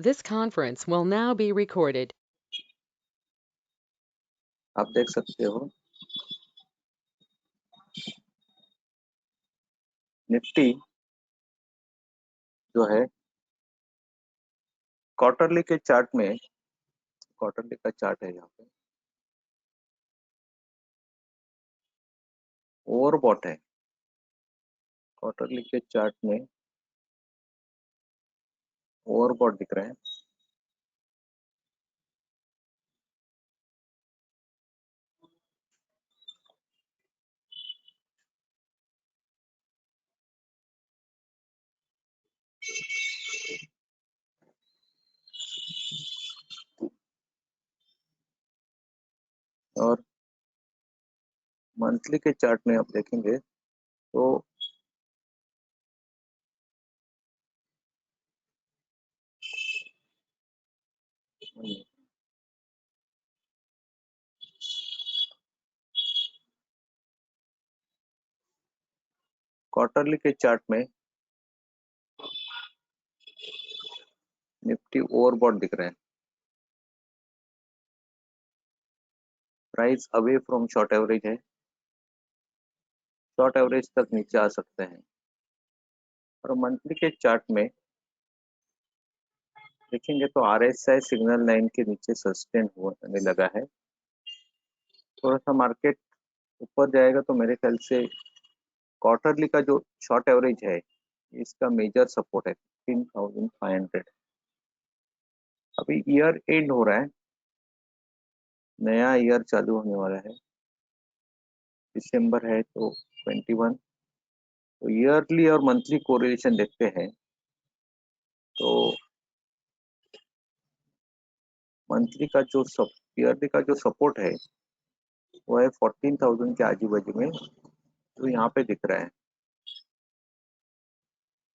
This conference will now be recorded. आप देख सकते हो निफ्टी जो है क्वार्टरली के चार्ट में, क्वार्टरली का चार्ट है यहाँ पे, ओवरबॉट है। क्वार्टरली के चार्ट में ओवरबॉट दिख रहा है। और मंथली के चार्ट में आप देखेंगे तो क्वार्टरली के चार्ट में निफ्टी ओवरबॉट दिख रहा है। Price away from short average है, शॉर्ट एवरेज तक नीचे आ सकते हैं। और मंथली के चार्ट में देखेंगे तो RSI सिग्नल लाइन के नीचे सस्टेन होने लगा है। थोड़ा सा मार्केट ऊपर जाएगा तो मेरे ख्याल से क्वार्टरली का जो शॉर्ट एवरेज है इसका मेजर सपोर्ट है 15,500। अभी ईयर एंड हो रहा है, नया ईयर चालू होने वाला है, दिसंबर है तो 21। तो ईयरली और मंथली कोरिलेशन देखते हैं तो मंथली का जो ईयरली का जो सपोर्ट है वो है 14,000 के आजू बाजू में, जो यहाँ पे दिख रहा है।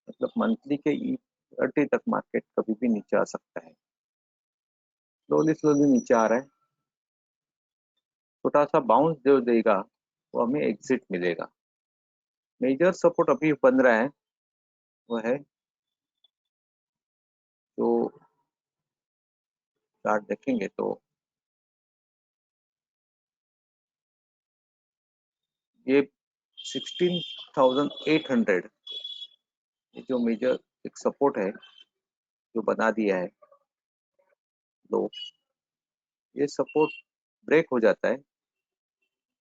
मतलब मंथली के ईयरली तक मार्केट कभी भी नीचे आ सकता है। स्लोली स्लोली नीचे आ रहा है। छोटा सा बाउंस जो देगा वो हमें एग्जिट मिलेगा। मेजर सपोर्ट अभी बन रहा है वो है, जो चार्ट देखेंगे तो ये 16,800 ये जो मेजर एक सपोर्ट है जो बना दिया है। तो ये सपोर्ट ब्रेक हो जाता है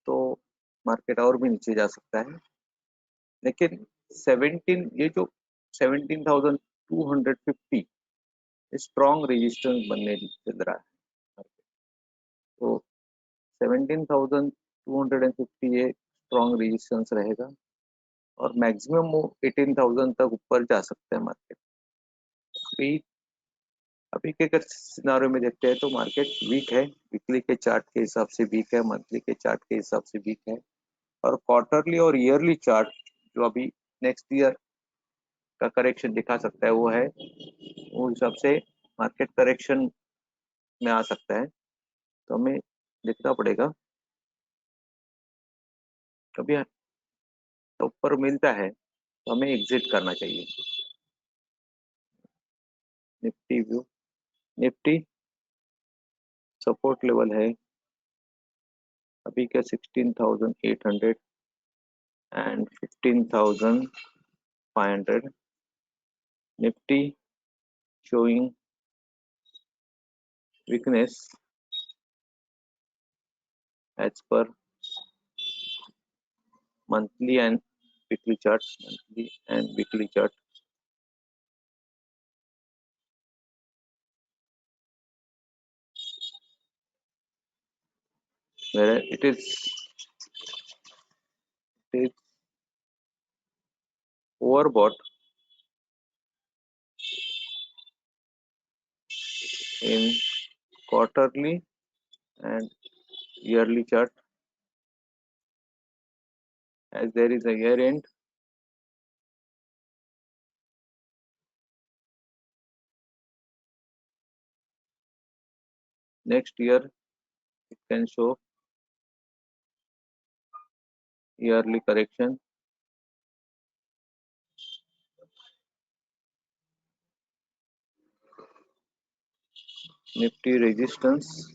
तो मार्केट और भी नीचे जा सकता है। लेकिन 17 ये जो 17,250 स्ट्रॉन्ग रेजिस्टेंस बनने चल रहा है। तो 17,250 ये स्ट्रॉन्ग रेजिस्टेंस रहेगा और मैक्सिमम वो 18,000 तक ऊपर जा सकता है मार्केट। अभी अभी के अगर सिनारियो में देखते हैं तो मार्केट वीक है, वीकली के चार्ट के हिसाब से वीक है, मंथली के चार्ट के हिसाब से वीक है। और क्वार्टरली और ईयरली चार्ट जो अभी नेक्स्ट ईयर का करेक्शन दिखा सकता है वो है, उस हिसाब से मार्केट करेक्शन में आ सकता है। तो हमें देखना पड़ेगा, कभी तो ऊपर मिलता है तो हमें एग्जिट करना चाहिए। Nifty view, Nifty support level है अभी क्या 16,800 and 15,500। Nifty showing weakness as per monthly and weekly charts, monthly and weekly chart. Where it is overbought in quarterly and yearly chart, as there is a year end. Next year it can show yearly correction. Nifty resistance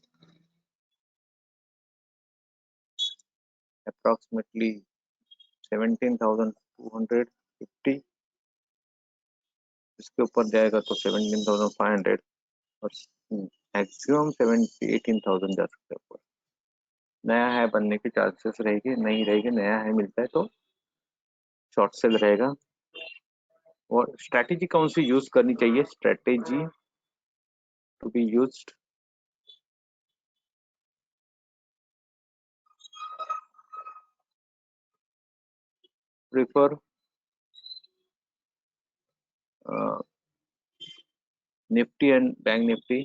approximately 17,250, इसके ऊपर जाएगा तो 17,500 और maximum 18,000 जा सकते हैं ऊपर। नया है बनने की चांसेस रहेगी, नहीं रहेगी, नया है मिलता है तो शॉर्ट सेल रहेगा। और स्ट्रैटेजी कौन सी यूज करनी चाहिए? Strategy to be used, prefer Nifty and Bank Nifty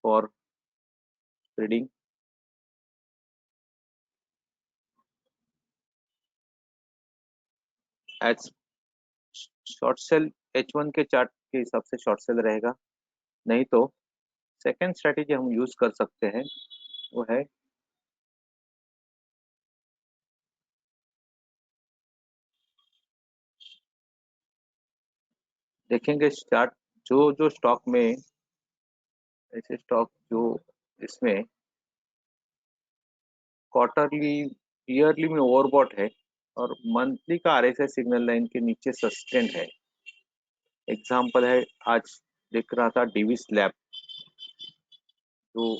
for trading. As short sell H1 के चार्ट के हिसाब से शॉर्ट सेल रहेगा, नहीं तो सेकेंड स्ट्रैटेजी हम यूज कर सकते हैं, वो है देखेंगे चार्ट जो जो स्टॉक में, ऐसे स्टॉक जो इसमें क्वार्टरली ईयरली में ओवरबॉट है और मंथली का RSI सिग्नल लाइन के नीचे सस्टेन है। एग्जांपल है, आज दिख रहा था डिविस लैब, जो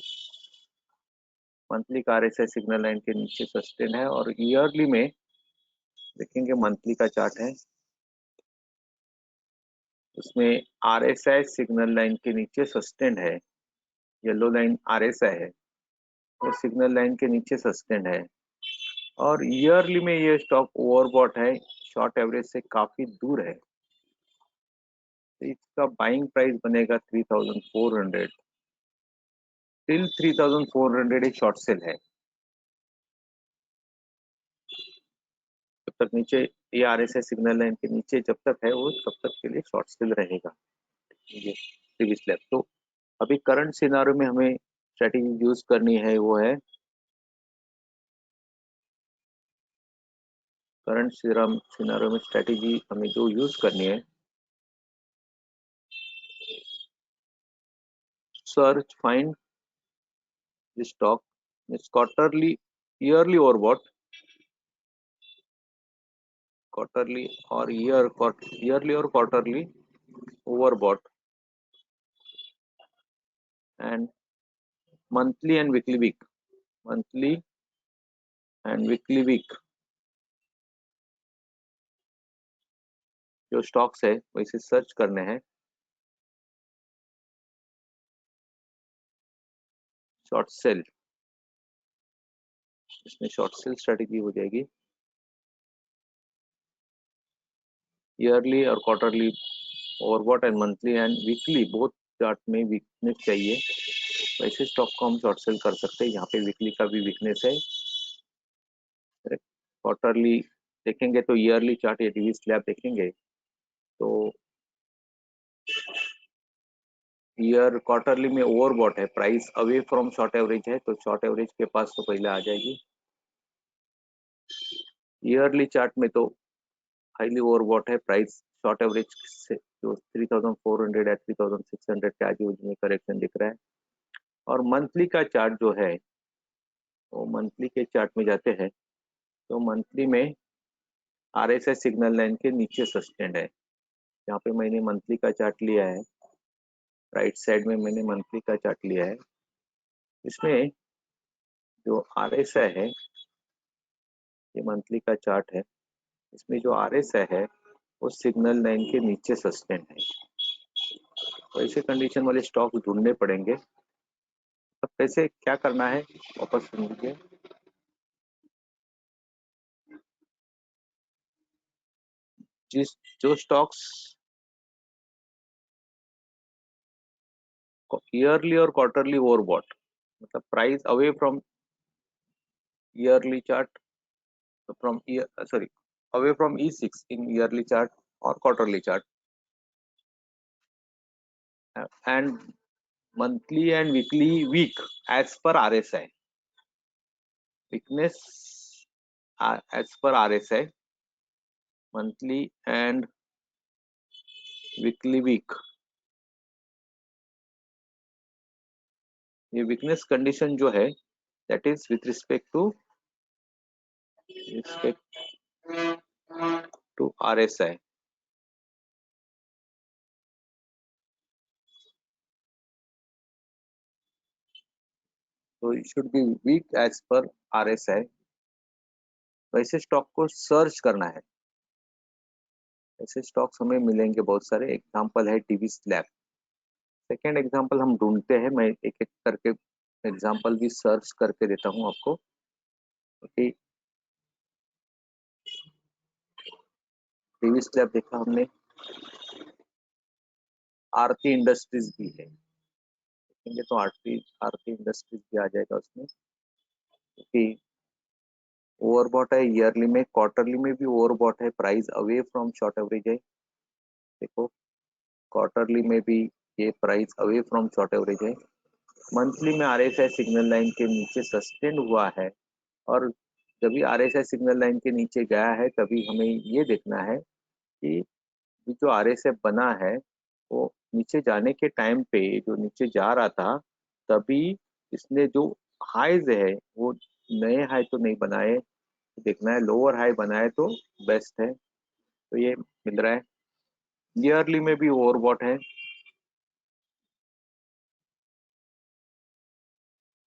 मंथली का RSI सिग्नल लाइन के नीचे सस्टेन है और ईयरली में देखेंगे मंथली का चार्ट है, उसमें RSI सिग्नल लाइन के नीचे सस्टेन है। येलो लाइन RSI है और सिग्नल लाइन के नीचे सस्टेन है और ईयरली में ये स्टॉक ओवरबॉट है, शॉर्ट एवरेज से काफी दूर है, तो इसका बाइंग प्राइस बनेगा 3,400 टिल 3,400 एक शॉर्ट सेल है। जब तक नीचे ये RSI सिग्नल लाइन के नीचे जब तक है वो तब तक के लिए शॉर्ट सेल रहेगा ये प्रीवियस लेवल। तो अभी करंट सिनारियो में हमें स्ट्रेटेजी यूज करनी है, वो है करंट सिनारियो में स्ट्रेटेजी हमें जो यूज करनी है, search find the stock quarterly yearly overbought, quarterly और ईयरली और quarterly overbought and monthly and weekly weak, monthly and weekly weak जो स्टॉक्स है वैसे सर्च करने हैं। शॉर्ट सेल, इसमें शॉर्ट सेल स्ट्रेटेजी हो जाएगी। ईयरली और quarterly overbought and monthly and weekly both chart में वीकनेस चाहिए, वैसे स्टॉक को हम शॉर्ट सेल कर सकते हैं। यहाँ पे वीकली का भी वीकनेस है, क्वार्टरली देखेंगे तो ईयरली चार्ट या डिवी स्लैब देखेंगे तो ईयर क्वार्टरली में ओवरबॉट है, price away from short average है, तो शॉर्ट एवरेज के पास तो पहले आ जाएगी। ईयरली चार्ट में तो हाईली ओवरबॉट है, प्राइस शॉर्ट एवरेज से जो 3,400 या 3,600 के आजू बाजू में करेक्शन दिख रहा है। और मंथली का चार्ट जो है वो मंथली के चार्ट में जाते हैं तो मंथली में RSI सिग्नल लाइन के नीचे सस्टेंड है। यहाँ पे मैंने मंथली का चार्ट लिया है, राइट साइड में मैंने मंथली का चार्ट लिया है। इसमें जो RSI है, ये मंथली का चार्ट है, इसमें जो RSI है वो सिग्नल लाइन के नीचे सस्टेन है। तो ऐसे कंडीशन वाले स्टॉक ढूंढने पड़ेंगे। अब कैसे क्या करना है वापस सुन लीजिए। जो स्टॉक्स ईयरली और क्वार्टरली ओवरबॉट, मतलब price away from yearly chart, from sorry, away from E6 in yearly chart or quarterly chart, and monthly and weekly weak as per RSI, weakness as per RSI, monthly and weekly weak ये weakness condition जो है that is with respect to RSI. तो it should be weak as per RSI. वैसे stock को search करना है, ऐसे stocks हमें मिलेंगे बहुत सारे. एग्जांपल है डिविस लैब. सेकेंड एग्जांपल हम ढूंढते हैं, मैं एक एक करके एग्जांपल भी सर्च करके देता हूं आपको. ओके, डिविस लैब देखा हमने. आरती इंडस्ट्रीज भी है, देखेंगे तो आरती आरती इंडस्ट्रीज भी आ जाएगा उसमें. ओके, ओवरबॉट है ईयरली में, क्वार्टरली में भी ओवरबॉट है. Price away from short average है. देखो क्वार्टरली में भी ये price away from short average है. मंथली में RSI सिग्नल लाइन के नीचे सस्टेन हुआ है, और जब भी RSI सिग्नल लाइन के नीचे गया है तभी हमें ये देखना है कि जो RSI बना है वो नीचे जाने के टाइम पे जो नीचे जा रहा था, तभी इसने जो हाईज है वो नए हाई तो नहीं बनाए, देखना है. लोअर हाई बनाए तो बेस्ट है. तो ये मिल रहा है. ईयरली में भी ओवरबॉट है.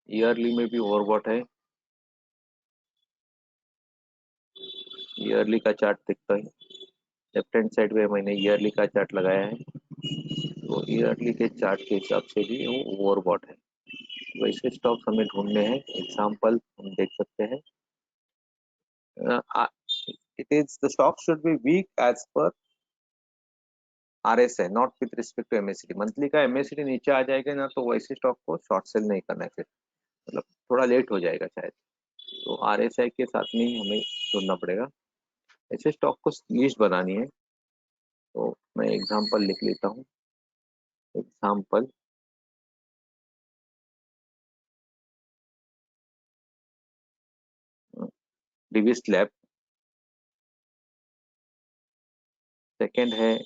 ईयरली में भी ओवरबॉट है. ईयरली का चार्ट दिखता है. लेफ्ट हैंड साइड में मैंने ईयरली का चार्ट लगाया है, तो ईयरली के चार्ट के हिसाब से भी वो ओवरबॉट है. वैसे स्टॉक्स हमें ढूंढने हैं. एग्जाम्पल हम देख सकते हैं. It is the stock should be weak as per RSI, not with respect to MACD. Monthly का MACD नीचे आ जाएगा ना तो वैसे स्टॉक को शॉर्ट सेल नहीं करना है फिर, मतलब थोड़ा लेट हो जाएगा शायद. तो RSI के साथ में ही हमें ढूंढना पड़ेगा. ऐसे स्टॉक को लिस्ट बनानी है, तो मैं एग्जाम्पल लिख लेता हूँ. Example Divi's lab. सेकेंड है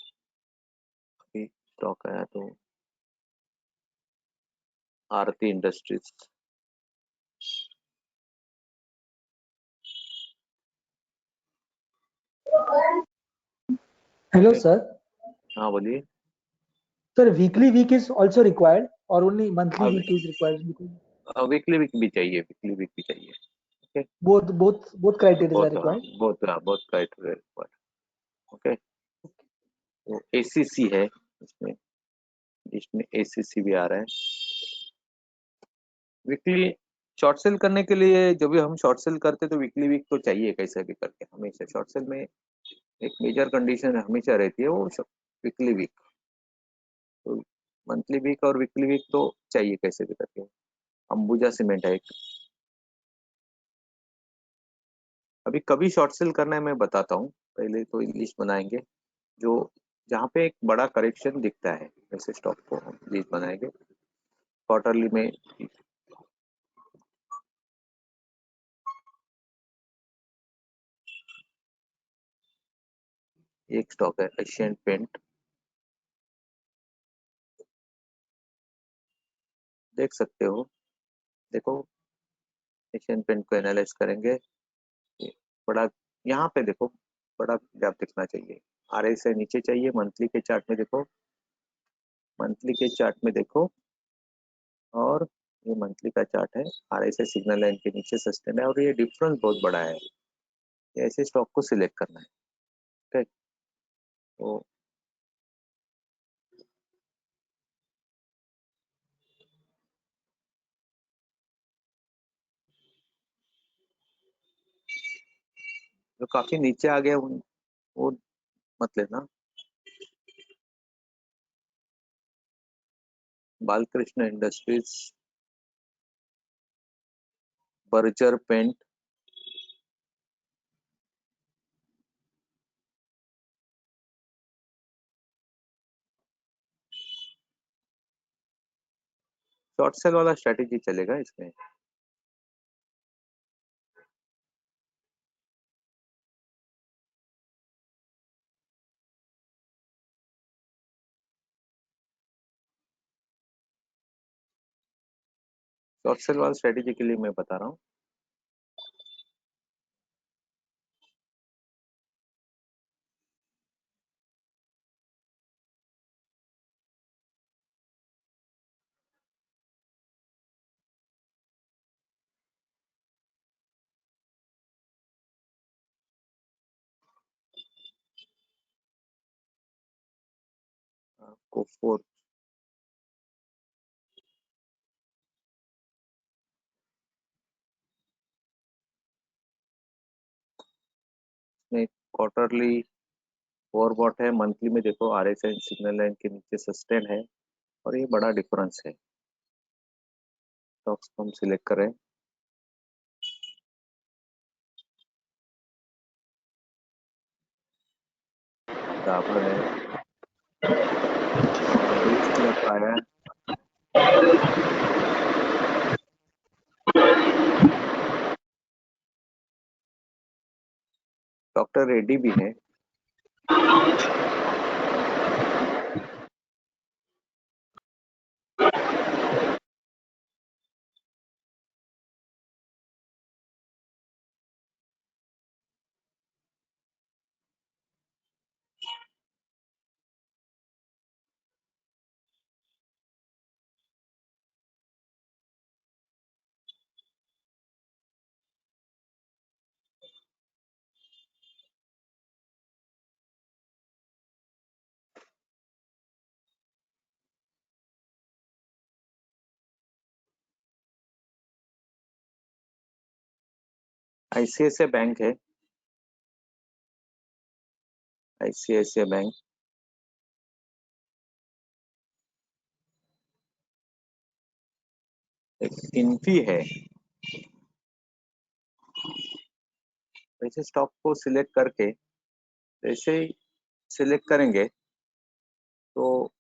स्टॉक आया तो Aarti industries. Hello, okay, sir. हाँ बोलिए. Sir, weekly week is also required, or only monthly week is required? Weekly weak भी चाहिए, वीकली वीक भी चाहिए. ओके, Both criteria are बहुत required. बहुत क्राइटेरिया. ओके, तो ACC है इसमें, इसमें ACC भी आ रहा है. वीकली शॉर्ट सेल करने के लिए जब भी हम शॉर्ट सेल करते तो वीकली वीक तो चाहिए कैसे भी करके. हमेशा शॉर्ट सेल में एक मेजर कंडीशन हमेशा रहती है वो वीकली वीक. तो मंथली वीक और वीकली वीक तो चाहिए कैसे भी करके. अंबुजा सीमेंट है एक. अभी कभी शॉर्ट सेल करना है मैं बताता हूँ. पहले तो लिस्ट बनाएंगे जो जहाँ पे एक बड़ा करेक्शन दिखता है, वैसे स्टॉक को लिस्ट बनाएंगे. क्वार्टरली में एक स्टॉक है एशियन पेंट. देख सकते हो. देखो एशियन पेंट को एनालाइज करेंगे. ये बड़ा, यहाँ पे देखो बड़ा गैप दिखना चाहिए. RSI नीचे चाहिए. मंथली के चार्ट में देखो, मंथली के चार्ट में देखो, और ये मंथली का चार्ट है. RSI सिग्नल लाइन के नीचे सस्टेन है और ये डिफरेंस बहुत बड़ा है. ऐसे स्टॉक को सिलेक्ट करना है. ठीक, तो जो काफी नीचे आ गया वो मत लेना. Balkrishna industries, Berger paint. Short sell वाला स्ट्रेटेजी चलेगा इसमें. शॉर्ट सेल वाला स्ट्रेटेजी के लिए मैं बता रहा हूँ। कोफोर में क्वार्टरली ओवरबॉट है, मंथली में देखो RSI सिग्नल लाइन के नीचे सस्टेन है और ये बड़ा डिफरेंस है। स्टॉक्स को हम सिलेक्ट करें, डाबर है, आया, डॉक्टर रेड्डी भी है, ICICI बैंक है, ICICI बैंक, एक इन्फी है। ऐसे स्टॉक को सिलेक्ट करके जैसे ही सिलेक्ट करेंगे तो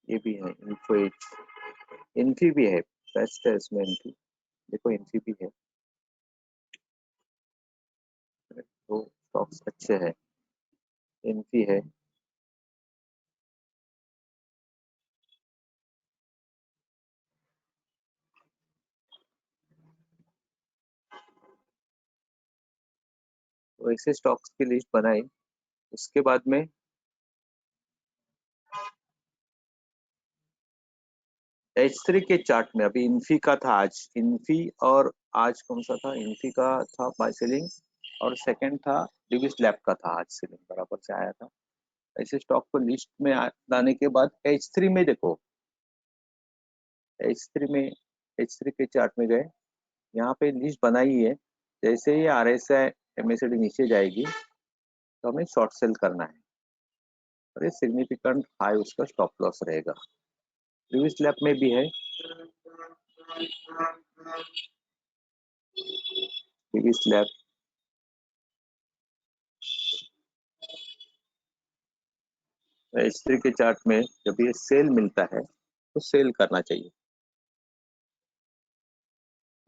ये भी है, इन्फी भी है, बेस्ट है इसमें इन्फी, देखो इन्फी भी है, तो स्टॉक्स अच्छे हैं, इन्फी है, तो ऐसे स्टॉक्स की लिस्ट बनाई। उसके बाद में H3 के चार्ट में अभी इन्फी का था, आज इन्फी और आज कौन सा था, इन्फी का था बाय सेलिंग और सेकंड था डिविस लैब का था आज सेलिंग बराबर से आया था। ऐसे स्टॉक को लिस्ट में लाने के बाद H3 में देखो, H3 में H3 के चार्ट में गए, यहाँ पे लिस्ट बनाई है, जैसे ही RSI MACD नीचे जाएगी तो हमें शॉर्ट सेल करना है और ये सिग्निफिकेंट हाई उसका स्टॉप लॉस रहेगा। डिविस लैब में भी है, डिविस लैब H3 के चार्ट में जब ये सेल मिलता है तो सेल करना चाहिए।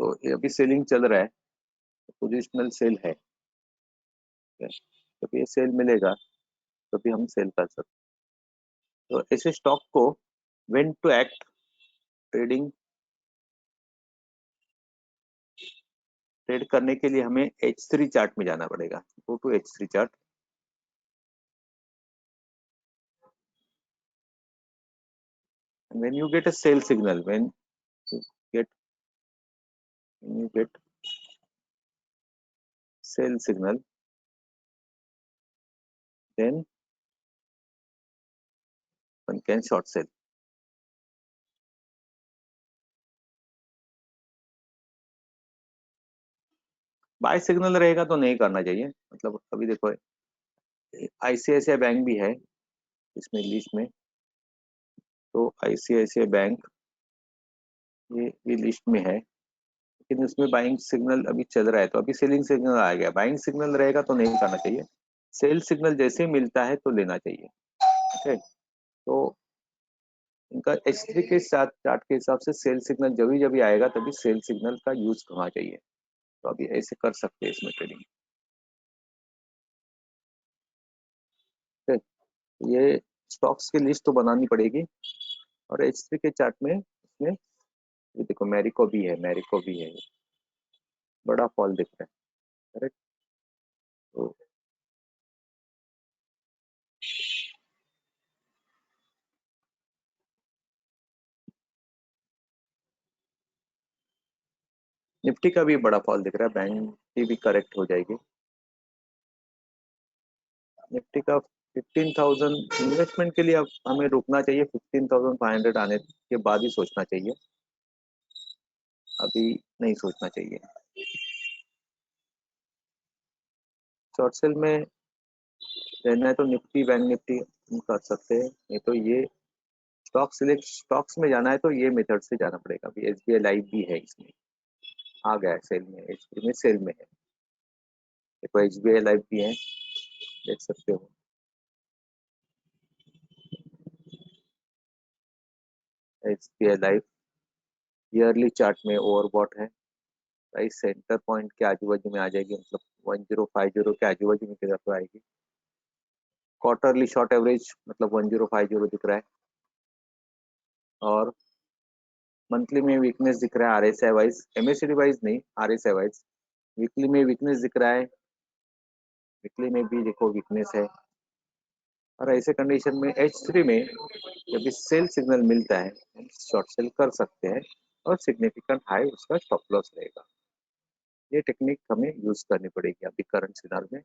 तो ये अभी सेलिंग चल रहा है, पोजिशनल सेल है, जब ये सेल मिलेगा तो भी हम सेल कर सकते। तो ऐसे स्टॉक को व्हेन टू एक्ट ट्रेड करने के लिए हमें H3 चार्ट में जाना पड़ेगा। Go to H3 chart, when you get a sell signal, when you get sell signal, then one can short sell. Buy signal रहेगा तो नहीं करना चाहिए, मतलब अभी देखो ICICI बैंक भी है इसमें लिस्ट में, तो ICICI बैंक ये लिस्ट में है, लेकिन उसमें बाइंग सिग्नल अभी चल रहा है, तो अभी सेलिंग सिग्नल आ गया। बाइंग सिग्नल रहेगा तो नहीं करना चाहिए, सेल सिग्नल जैसे ही मिलता है तो लेना चाहिए। ओके, तो इनका H3 के साथ चार्ट के हिसाब से सेल सिग्नल जब भी आएगा तभी सेल सिग्नल का यूज करना चाहिए। तो अभी ऐसे कर सकते हैं इसमें ट्रेडिंग। ये स्टॉक्स की लिस्ट तो बनानी पड़ेगी। और H3 के चार्ट में इसमें ये देखो मैरिको भी है, मैरिको भी है, बड़ा फॉल दिख रहा है, करेक्ट। तो निफ्टी का भी बड़ा फॉल दिख रहा है, बैंक की भी करेक्ट हो जाएगी। निफ्टी का 15,000 इन्वेस्टमेंट के लिए अब हमें रुकना चाहिए, 15,500 आने के बाद ही सोचना चाहिए, अभी नहीं सोचना चाहिए। शॉर्ट सेल में रहना है तो निफ्टी, बैंक निफ्टी हम कर सकते हैं, नहीं तो ये स्टॉक्स में जाना है तो ये मेथड से जाना पड़ेगा। अभी SBI लाइव भी है, इसमें आ गया है सेल में, HDFC में सेल में है, देखो SBI लाइव भी है, देख सकते हो। SBI लाइव ईयरली चार्ट में ओवरबॉट है, प्राइस सेंटर पॉइंट के आजू बाजू में आ जाएगी, मतलब 1050 के आजू बाजू में किधर तो आएगी। क्वार्टरली शॉर्ट एवरेज मतलब 1050 दिख रहा है, और मंथली में वीकनेस दिख रहा है RSI वाइज, MACD वाइज नहीं, RSI वाइज। वीकली में वीकनेस दिख रहा है, वीकली में भी देखो वीकनेस है। और ऐसे कंडीशन में H3 में जब भी सेल सिग्नल मिलता है शॉर्ट सेल कर सकते हैं, और सिग्निफिकेंट हाई उसका स्टॉप लॉस रहेगा। ये टेक्निक हमें यूज करनी पड़ेगी अभी करंट सिनारियो में।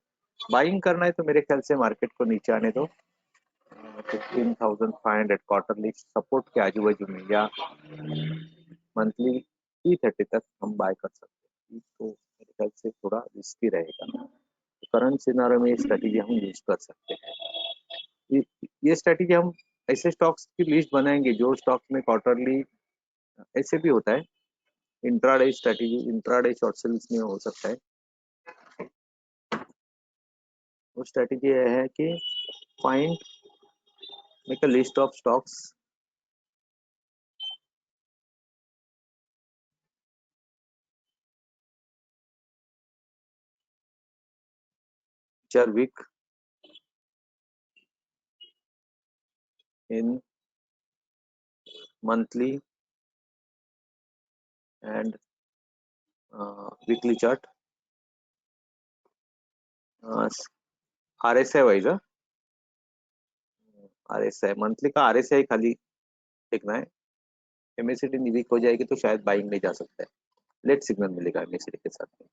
बाइंग करना है तो मेरे ख्याल से मार्केट को नीचे आने दो, 15,500 क्वार्टरली सपोर्ट के आजू बाजू में, या मंथली T30 तक हम बाय कर सकते हैं। तो मेरे ख्याल से थोड़ा रिस्की रहेगा, तो करंट सिनारियो में ये स्ट्रेटेजी हम यूज कर सकते हैं। ये स्ट्रेटेजी हम ऐसे स्टॉक्स की लिस्ट बनाएंगे जो स्टॉक्स में क्वार्टरली, ऐसे भी होता है intraday strategy, intraday short sells में हो सकता है। वो स्ट्रेटेजी है कि find make a list of stocks which are weak in monthly and weekly chart, RSI wise. RSI monthly का RSI खाली देखना है, MACD वीक हो जाएगी तो शायद बाइंग नहीं जा सकता है, लेट सिग्नल मिलेगा MACD के साथ में।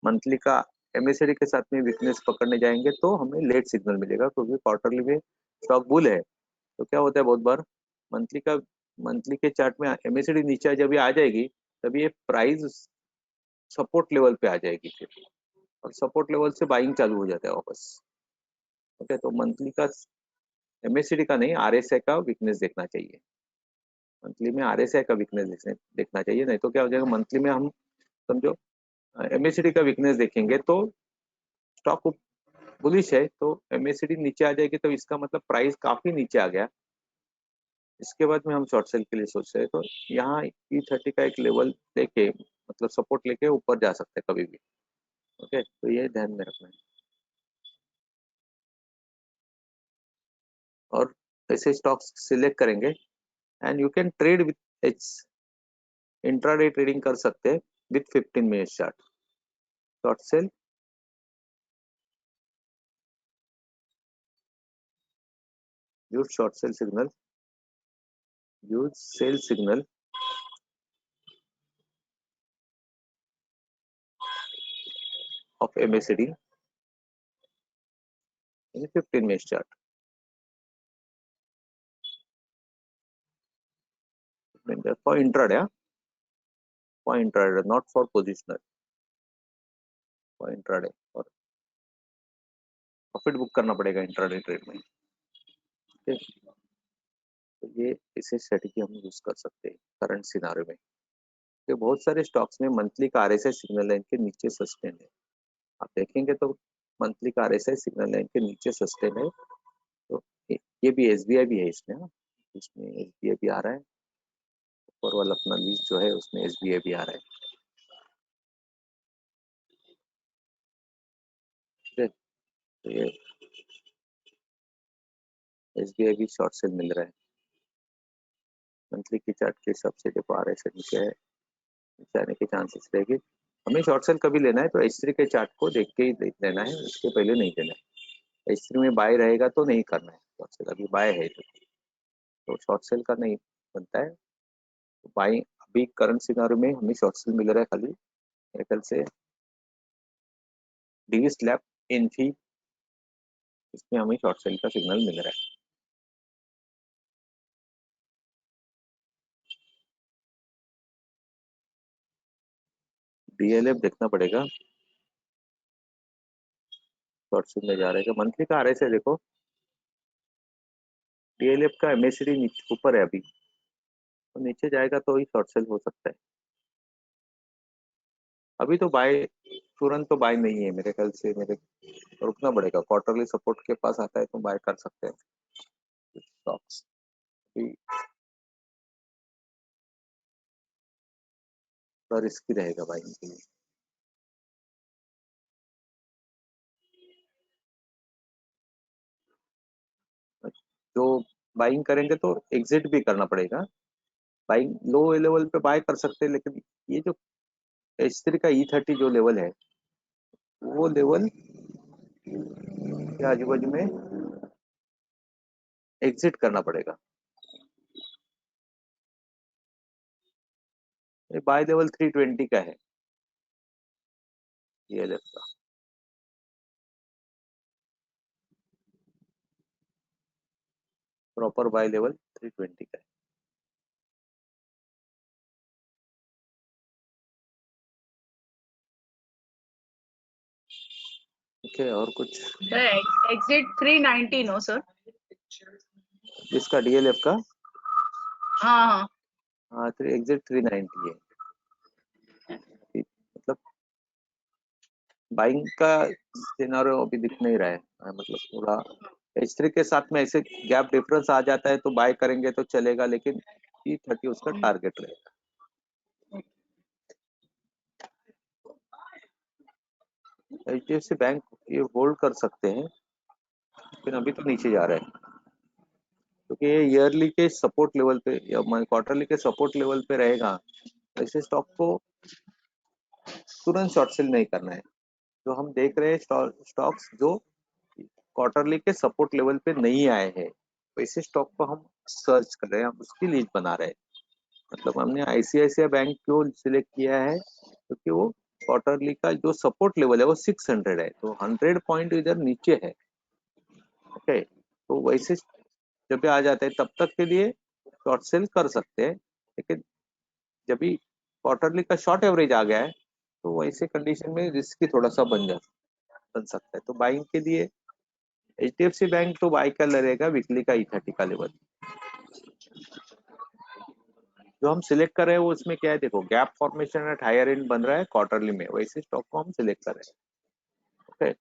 मंथली का MACD के साथ में वीकनेस पकड़ने जाएंगे तो हमें लेट सिग्नल मिलेगा, क्योंकि क्वार्टरली में स्टॉक बुल है। तो क्या होता है बहुत बार मंथली के चार्ट में MACD नीचे जब ये आ जाएगी तभी ये प्राइस सपोर्ट लेवल पे आ जाएगी फिर, और सपोर्ट लेवल से बाइंग चालू हो जाता है वापस। ओके, तो मंथली का MACD का नहीं, RSI का वीकनेस देखना चाहिए। मंथली में RSI का वीकनेस देखना चाहिए, नहीं तो क्या हो जाएगा, मंथली में हम समझो MACD का वीकनेस देखेंगे तो स्टॉक बुलिश है, तो MACD नीचे आ जाएगी तो इसका मतलब प्राइस काफी नीचे आ गया। इसके बाद में हम शॉर्ट सेल के लिए सोच रहे हैं, तो यहाँ E30 का एक लेवल लेके, मतलब सपोर्ट लेके ऊपर जा सकते हैं कभी भी। ओके, तो ये ध्यान में रखना है। और ऐसे स्टॉक्स सिलेक्ट करेंगे and you can trade with H, intraday trading कर सकते हैं with 15 minute chart. Short cell use short sell signal, use sell signal of MACD in 15 minute chart for intraday, for intraday, not for positional, for intraday। और profit book करना पड़ेगा intraday trade में। ठीक, तो ये इसे स्ट्रेटेजी हम use कर सकते हैं करंट सिनारियो में। तो बहुत सारे स्टॉक्स में मंथली का RSI सिग्नल लाइन के नीचे सस्टेन है, आप देखेंगे तो मंथली का RSI सिग्नल लाइन के नीचे सस्टेन है। तो ये भी SBI भी है इसमें, इसमें SBI भी आ रहा है, ऊपर वाला अपना लिस्ट जो है उसमें SBI भी आ रहा है। तो ये SBI भी शॉर्ट सेल मिल रहा है। मंथली की चार्ट के हिसाब से देखो RSI नीचे है, नीचे आने के चांसेस रहेगी। हमें शॉर्ट सेल कभी लेना है तो H3 के चार्ट को देख के ही लेना है, उसके पहले नहीं लेना है। H3 में बाय रहेगा तो नहीं करना है शॉर्ट सेल, अभी बाय है तो शॉर्ट सेल का नहीं बनता है। तो बाई अभी करंट सिनारियो में हमें शॉर्ट सेल मिल रहा है खाली मेरे ख्याल से DV स्लैब इनफी, इसमें हमें शॉर्ट सेल का सिग्नल मिल रहा है। DLF देखना पड़ेगा, शॉर्ट सेल में जा रहा है। मंथली का RSI देखो, DLF का MACD ऊपर है अभी, तो नीचे जाएगा तो ही शॉर्ट सेल हो सकता है। अभी तो बाय तुरंत तो बाय नहीं है मेरे ख्याल से, मेरे रुकना पड़ेगा, क्वार्टरली सपोर्ट के पास आता है तो बाय कर सकते हैं स्टॉक्स। रिस्की रहेगा बाइंग के लिए। जो बाइंग करेंगे तो एग्जिट भी करना पड़ेगा। बाइंग लो लेवल पे बाय कर सकते हैं, लेकिन ये जो H3 का E30 जो लेवल है वो लेवल के आजू बाजू में एग्जिट करना पड़ेगा। बाय लेवल 320 का है DLF का। प्रॉपर बाय लेवल 320 का है। ठीक है, और कुछ एग्जिट 390 नो सर। इसका DLF का हाँ हाँ एग्जिट 390 है। मतलब बाइंग का सिनारियो अभी दिख नहीं रहा है, मतलब पूरा H3 के साथ में ऐसे गैप डिफरेंस आ जाता है तो बाय करेंगे तो चलेगा, लेकिन E30 उसका टारगेट रहेगा। HDFC बैंक ये होल्ड कर सकते हैं, लेकिन अभी तो नीचे जा रहा है क्योंकि ये ईयरली के सपोर्ट लेवल पे या क्वार्टरली के सपोर्ट लेवल पे रहेगा। ऐसे स्टॉक को तुरंत शॉर्ट सेल नहीं करना है। जो हम देख रहे हैं स्टॉक्स जो क्वार्टरली के सपोर्ट लेवल पे नहीं आए हैं, वैसे स्टॉक को हम सर्च कर रहे हैं, हम उसकी लिस्ट बना रहे हैं। मतलब हमने ICICI बैंक क्यों सिलेक्ट किया है, क्योंकि वो क्वार्टरली का जो सपोर्ट लेवल है वो 600 है, तो 100 पॉइंट इधर नीचे है। ओके, तो वैसे जब भी आ जाते हैं तब तक के लिए शॉर्ट सेल कर सकते हैं, लेकिन जब भी क्वार्टरली का शॉर्ट एवरेज आ गया है तो वैसे कंडीशन में रिस्क थोड़ा सा बन सकता है। तो बाइंग के लिए HDFC बैंक तो बाई कर रहेगा वीकली का E30 का लेवल। जो हम सिलेक्ट कर रहे हैं वो उसमें क्या है, देखो gap formation at higher end बन रहा है क्वार्टरली में, वैसे स्टॉक को हम सिलेक्ट कर रहे हैं। ओके।